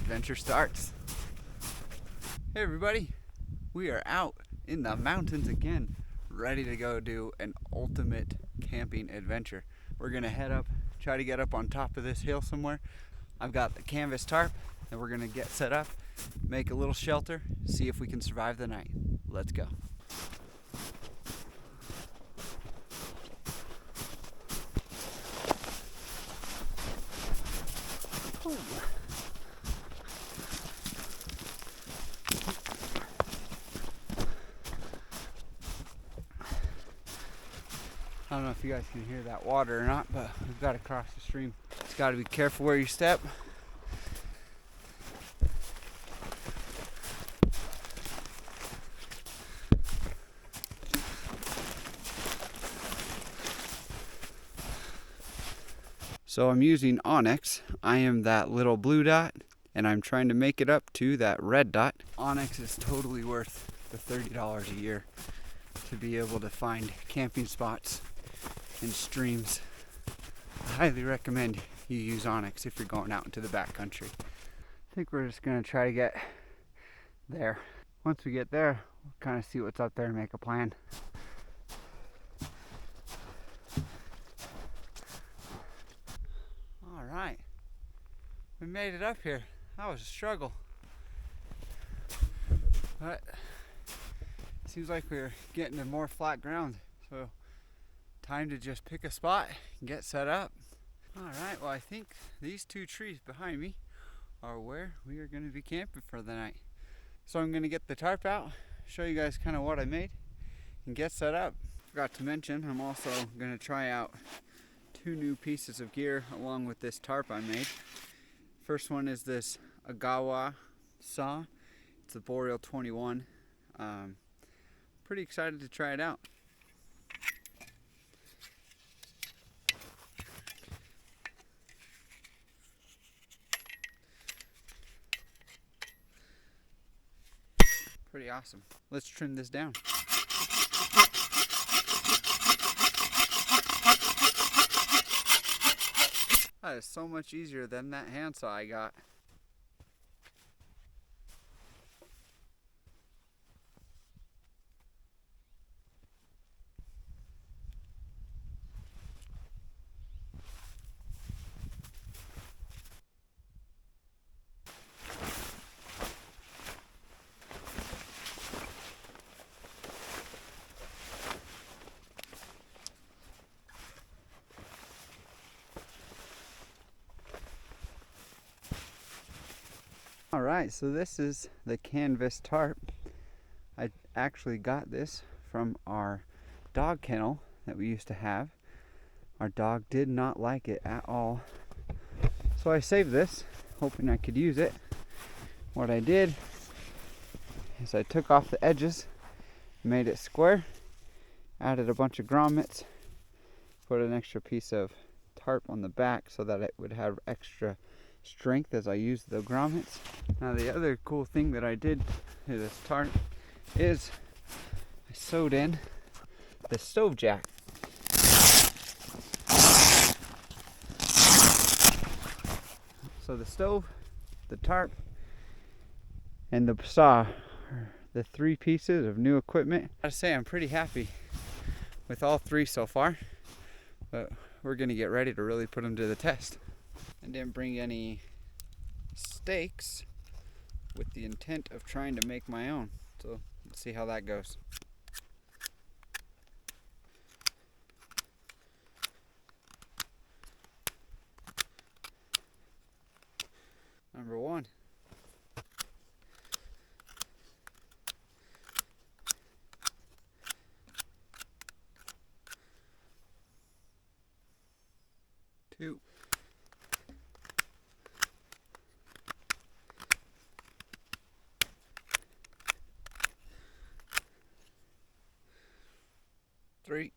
adventure starts. Hey everybody, we are out in the mountains again, ready to go do an ultimate camping adventure. We're gonna head up, try to get up on top of this hill somewhere. I've got the canvas tarp and we're gonna get set up, make a little shelter, see if we can survive the night. Let's go. I don't know if you guys can hear that water or not, but we've got to cross the stream. Just got to be careful where you step. So I'm using Onyx. I am that little blue dot, and I'm trying to make it up to that red dot. Onyx is totally worth the $30 a year to be able to find camping spots and streams. I highly recommend you use Onyx if you're going out into the backcountry. I think we're just gonna try to get there. Once we get there, we'll kind of see what's up there and make a plan. All right, we made it up here. That was a struggle, but it seems like we're getting to more flat ground, so time to just pick a spot and get set up. All right, well I think these two trees behind me are where we are going to be camping for the night. So I'm going to get the tarp out, show you guys kind of what I made, and get set up. Forgot to mention, I'm also going to try out two new pieces of gear along with this tarp I made. First one is this Agawa Saw. It's a Boreal 21. Pretty excited to try it out. Pretty awesome. Let's trim this down. That is so much easier than that handsaw I got. Alright, so this is the canvas tarp. I actually got this from our dog kennel that we used to have. Our dog did not like it at all. So I saved this, hoping I could use it. What I did is I took off the edges, made it square, added a bunch of grommets, put an extra piece of tarp on the back so that it would have extra strength as I use the grommets. Now the other cool thing that I did to this tarp is I sewed in the stove jack. So the stove, the tarp, and the saw are the three pieces of new equipment. I gotta say I'm pretty happy with all three so far, but we're gonna get ready to really put them to the test. I didn't bring any stakes with the intent of trying to make my own. So let's see how that goes. Number one. Two. 3.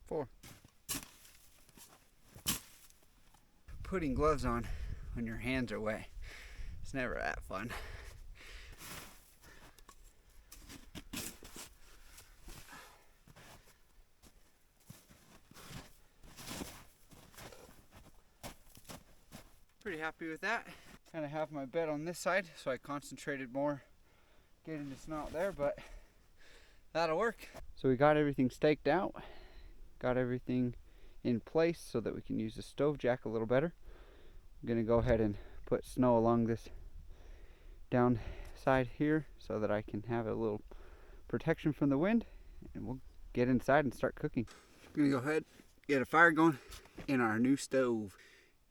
4. Putting gloves on when your hands are wet, it's never that fun. pretty happy with that. Kind of have my bed on this side, so I concentrated more getting the snow out there, but that'll work. So we got everything staked out, got everything in place so that we can use the stove jack a little better. I'm gonna go ahead and put snow along this down side here so that I can have a little protection from the wind, and we'll get inside and start cooking. I'm gonna go ahead, get a fire going in our new stove.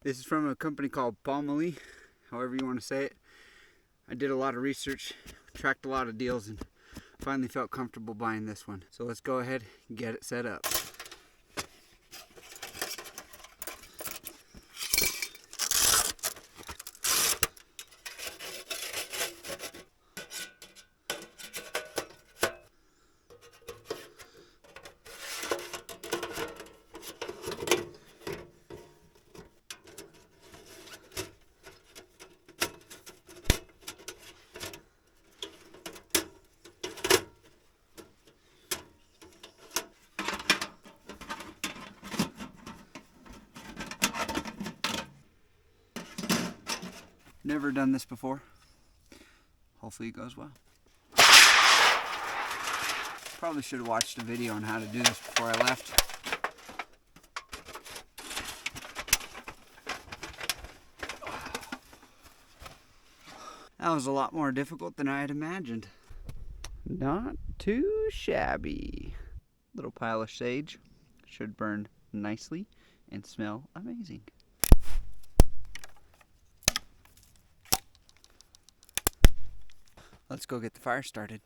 This is from a company called Pomoly, however you want to say it. I did a lot of research, tracked a lot of deals, and finally felt comfortable buying this one. So let's go ahead and get it set up. Never done this before. Hopefully it goes well. Probably should have watched a video on how to do this before I left. That was a lot more difficult than I had imagined. Not too shabby. Little pile of sage. Should burn nicely and smell amazing. Let's go get the fire started.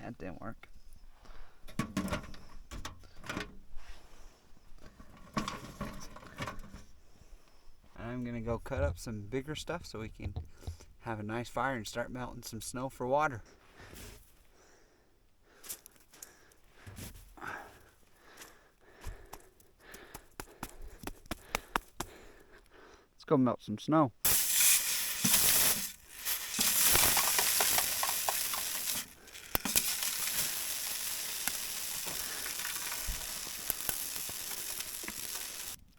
That didn't work. I'm gonna go cut up some bigger stuff so we can have a nice fire and start melting some snow for water. Let's go melt some snow.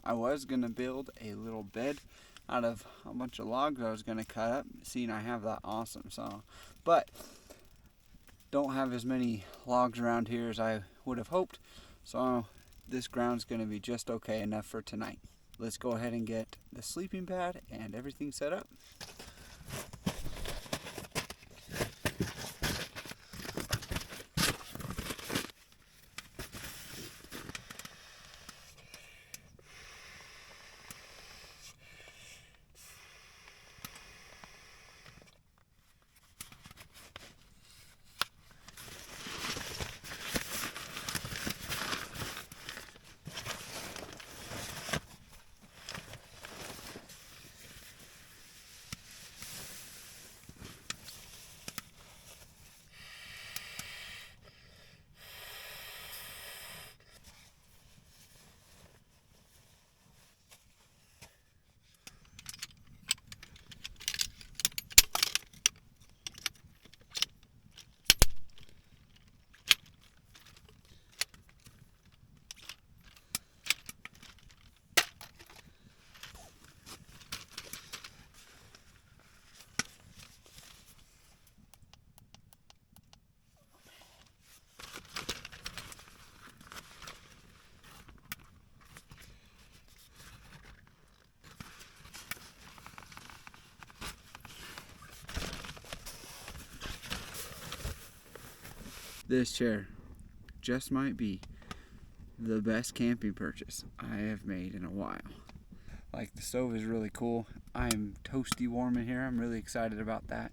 I was gonna build a little bed out of a bunch of logs I was gonna cut up, seeing I have that awesome saw. But don't have as many logs around here as I would have hoped, so this ground's gonna be just okay enough for tonight. Let's go ahead and get the sleeping pad and everything set up. This chair just might be the best camping purchase I have made in a while. Like, the stove is really cool. I'm toasty warm in here. I'm really excited about that.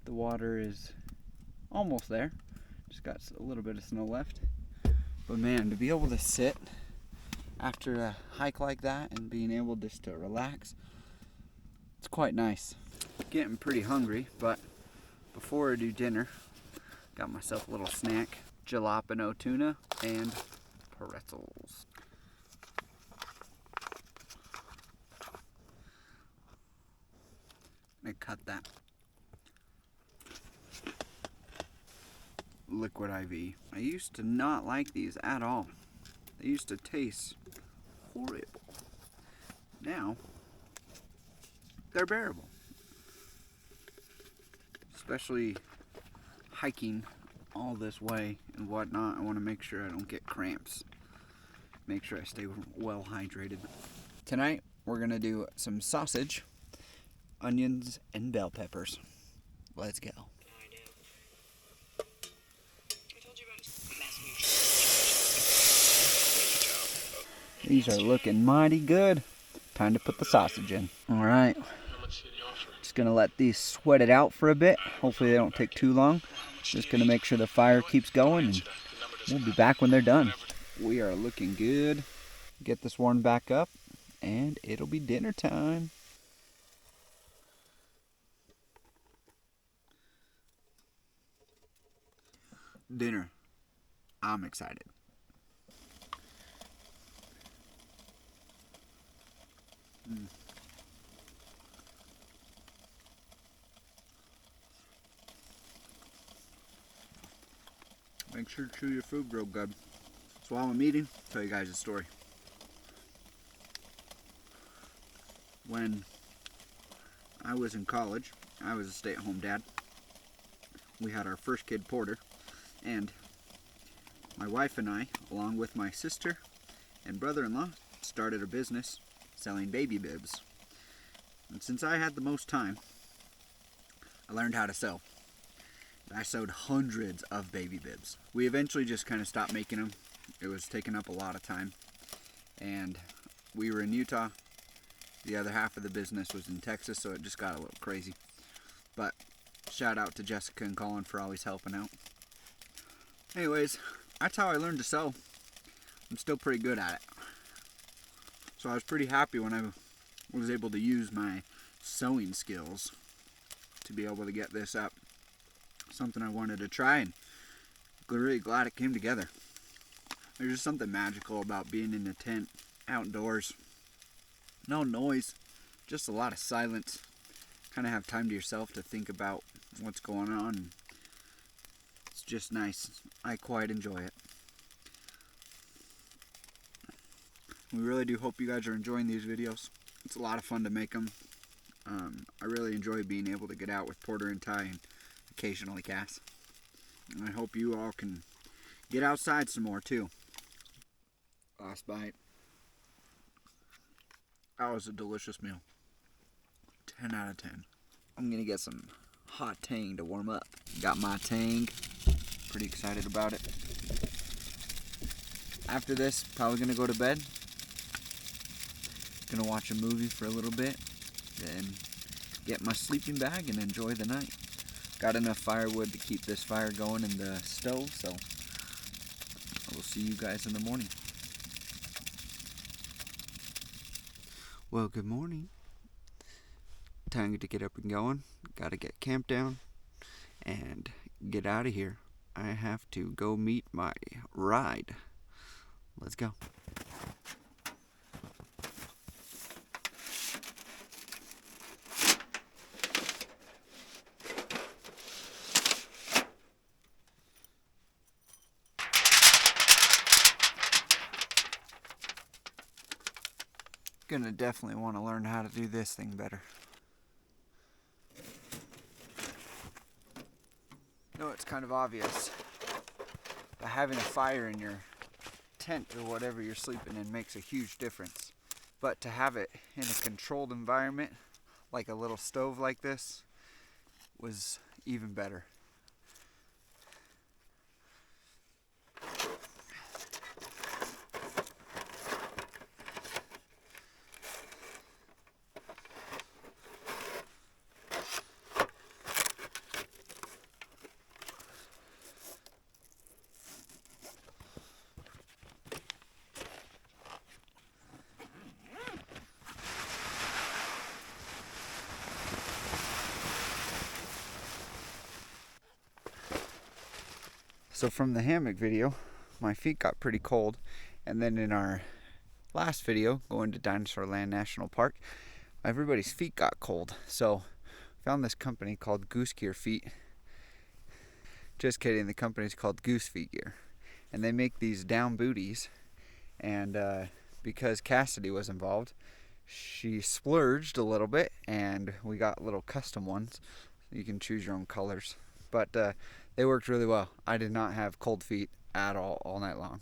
The water is almost there. Just got a little bit of snow left. But man, to be able to sit after a hike like that and being able just to relax, it's quite nice. Getting pretty hungry, but before I do dinner, got myself a little snack, jalapeno tuna and pretzels. I'm gonna cut that. liquid IV. I used to not like these at all. They used to taste horrible. Now, they're bearable. Especially hiking all this way and whatnot. I want to make sure I don't get cramps. Make sure I stay well hydrated. Tonight, we're going to do some sausage, onions, and bell peppers. Let's go. These are looking mighty good. Time to put the sausage in. All right. Just gonna let these sweat it out for a bit. Hopefully they don't take too long. Just gonna make sure the fire keeps going, and we'll be back when they're done. We are looking good. Get this warmed back up, and it'll be dinner time. Dinner. I'm excited. Make sure to chew your food real good. So while I'm eating, I'll tell you guys a story. When I was in college, I was a stay-at-home dad. We had our first kid, Porter, and my wife and I, along with my sister and brother-in-law, started a business selling baby bibs. And since I had the most time, I learned how to sew. I sewed hundreds of baby bibs. We eventually just kind of stopped making them. It was taking up a lot of time. And we were in Utah. The other half of the business was in Texas, so it just got a little crazy. But shout out to Jessica and Colin for always helping out. Anyways, that's how I learned to sew. I'm still pretty good at it. So I was pretty happy when I was able to use my sewing skills to be able to get this up. Something I wanted to try, and really glad it came together. There's just something magical about being in a tent, outdoors. No noise, just a lot of silence. Kind of have time to yourself to think about what's going on. It's just nice. I quite enjoy it. We really do hope you guys are enjoying these videos. It's a lot of fun to make them. I really enjoy being able to get out with Porter and Ty and occasionally Cass. And I hope you all can get outside some more too. Last bite. That was a delicious meal. 10 out of 10. I'm gonna get some hot Tang to warm up. Got my Tang. Pretty excited about it. After this, probably gonna go to bed. Gonna watch a movie for a little bit. Then get my sleeping bag and enjoy the night. Got enough firewood to keep this fire going in the stove, so I will see you guys in the morning. Well, good morning. Time to get up and going. Gotta get camped down and get out of here. I have to go meet my ride. Let's go. Gonna definitely want to learn how to do this thing better. No, it's kind of obvious, but having a fire in your tent or whatever you're sleeping in makes a huge difference. But to have it in a controlled environment, like a little stove like this, was even better. So from the hammock video, my feet got pretty cold, and then in our last video, going to Dinosaur Land National Park, everybody's feet got cold. So found this company called Goose Gear Feet. Just kidding, the company's called Goose Feet Gear. And they make these down booties. And because Cassidy was involved, she splurged a little bit and we got little custom ones. You can choose your own colors. But they worked really well. I did not have cold feet at all night long.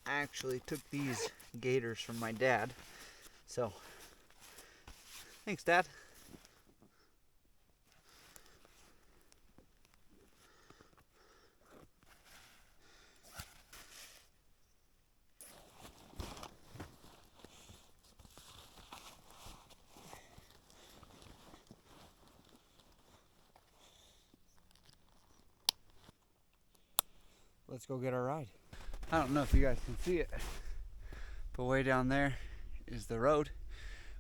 I actually took these gaiters from my dad, so thanks, Dad. Let's go get our ride. I don't know if you guys can see it, but way down there is the road.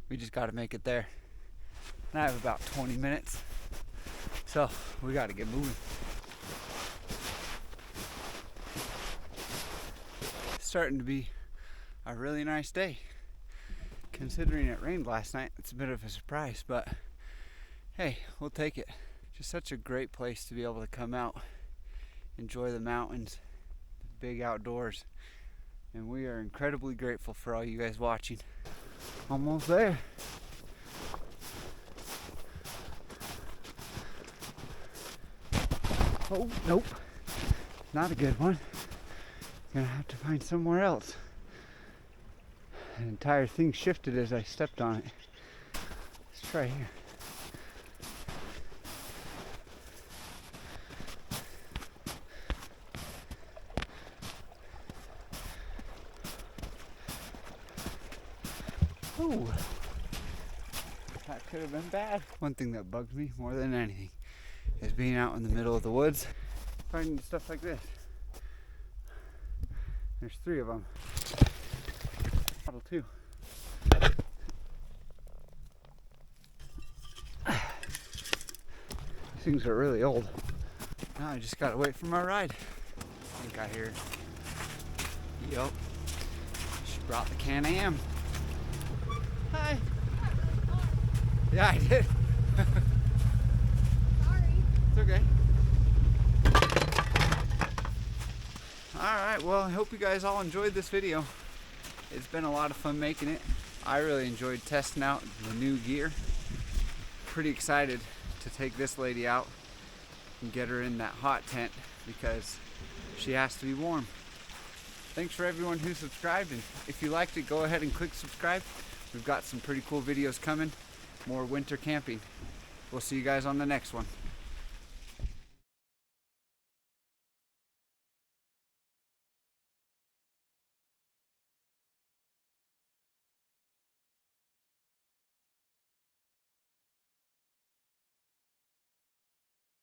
We just got to make it there. And I have about 20 minutes, so we got to get moving. It's starting to be a really nice day. Considering it rained last night, it's a bit of a surprise, but hey, we'll take it. Just such a great place to be able to come out, enjoy the mountains, the big outdoors, and we are incredibly grateful for all you guys watching. Almost there. Oh, nope, not a good one. Gonna have to find somewhere else. The entire thing shifted as I stepped on it. Let's try here. Ooh, that could have been bad. One thing that bugged me more than anything is being out in the middle of the woods, finding stuff like this. There's 3 of them. Bottle 2. These things are really old. Now I just gotta wait for my ride. I think I hear. Yup. She brought the Can-Am. Hi. Yeah, I did. Sorry. It's okay. Alright, well, I hope you guys all enjoyed this video. It's been a lot of fun making it. I really enjoyed testing out the new gear. Pretty excited to take this lady out and get her in that hot tent because she has to be warm. Thanks for everyone who subscribed, and if you liked it, go ahead and click subscribe. We've got some pretty cool videos coming, more winter camping. We'll see you guys on the next one.